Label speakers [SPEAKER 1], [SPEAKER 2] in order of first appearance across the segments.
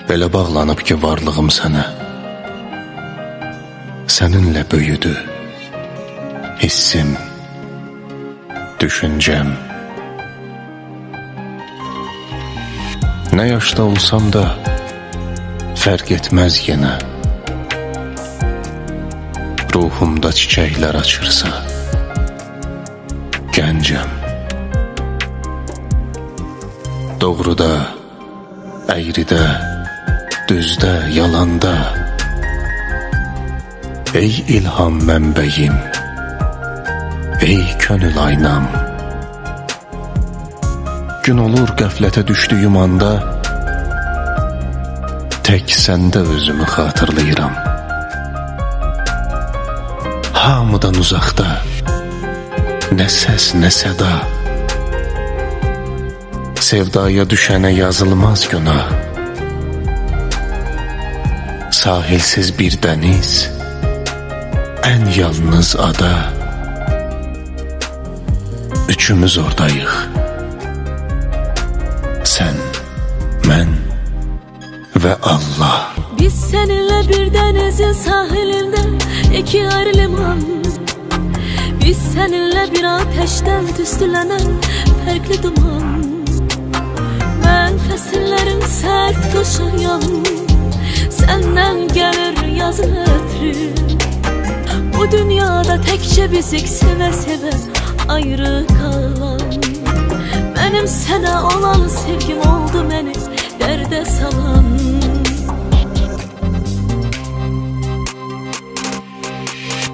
[SPEAKER 1] Belə bağlanıb ki varlığım sənə, səninlə böyüdü hissim, düşüncəm. Nə yaşda olsam da fərq etməz yenə, ruhumda çiçəklər açırsa gəncəm. Doğruda, əyridə, düzdə, yalanda, ey ilham mənbəyim, ey könül aynam. Gün olur qəflətə düşdüyüm anda, tək səndə özümü xatırlayıram. Hamıdan uzaqda, nə səs, nə səda, sevdaya düşənə yazılmaz günah. Sahilsiz bir dəniz, ən yalnız ada, üçümüz oradayıq. Sən, mən və Allah.
[SPEAKER 2] Biz seninle bir denizin sahilinde, iki ayrı liman. Biz seninle bir ateşten tüstülenen farklı duman. Ben fəsillərin sert qışıyan, senden gelir yazın ötürü. Bu dünyada tekçe bizik seve seve ayrı kalan. Benim sana olan sevgim oldu beni derde salan.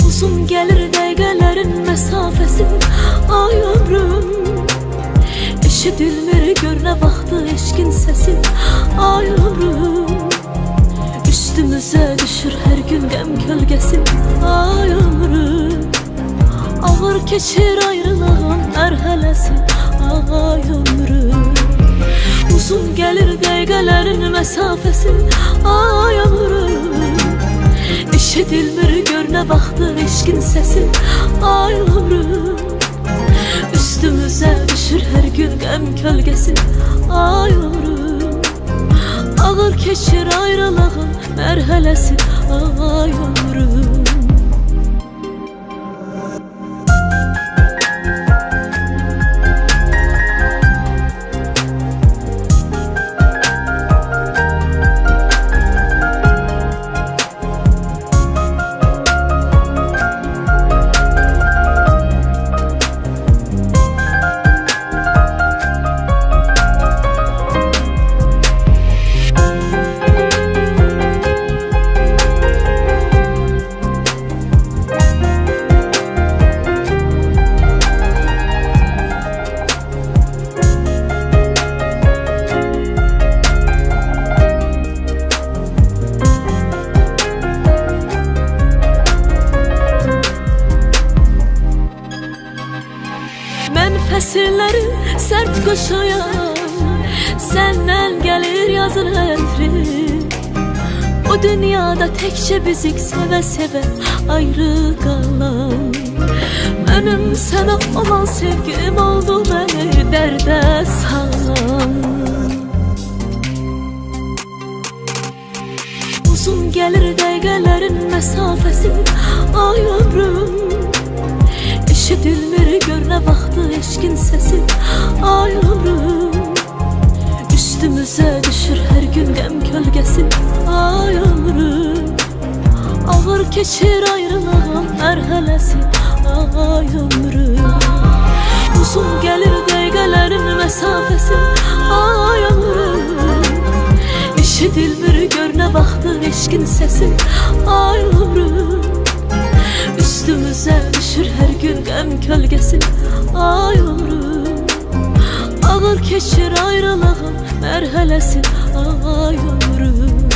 [SPEAKER 2] Uzun gelir dəqiqələrin məsafəsi, ay ömrüm. Eşidilmir gör nə vaxtı eşkin səsi, ay ömrüm. Üstümüzə düşür hər gün qəm kölgəsi, ay ömrüm. Ağır keçir ayrılığın mərhələsi, ay ömrüm. Uzun gelir dəqiqələrin məsafəsi, ay ömrüm. Eşidilmir gör nə vaxtı eşkin səsi, ay ömrüm. Üstümüzə düşür hər gün qəm kölgəsi, ay ömrüm. Ağır keçir ayrılığın mərhələsi, ay ömrüm. Fəsilləri sərt qoşayan, səndən gəlir yazın ətri. Bu dünyada təkcə bizik sevə-sevə ayrı qalan. Mənim sənə olan sevgim oldu məni dərdə salan. Uzun gəlir dəqiqələrin məsafəsi, ay ömrüm. Eşidilmir gör nə vaxtı eşkin səsi, ay ömrüm. Üstümüzə düşür hər gün qəm kölgəsi, ay ömrüm. Ağır keçir ayrılığın mərhələsi, ay ömrüm. Uzun gəlir dəqiqələrin məsafəsi, ay ömrüm. Eşidilmir gör nə vaxtı eşkin səsi, ay ömrüm. Üstümüzə düşür hər gün qəm kölgəsi, ay ömrüm. Ağır keçir ayrılığın mərhələsi, ay ömrüm.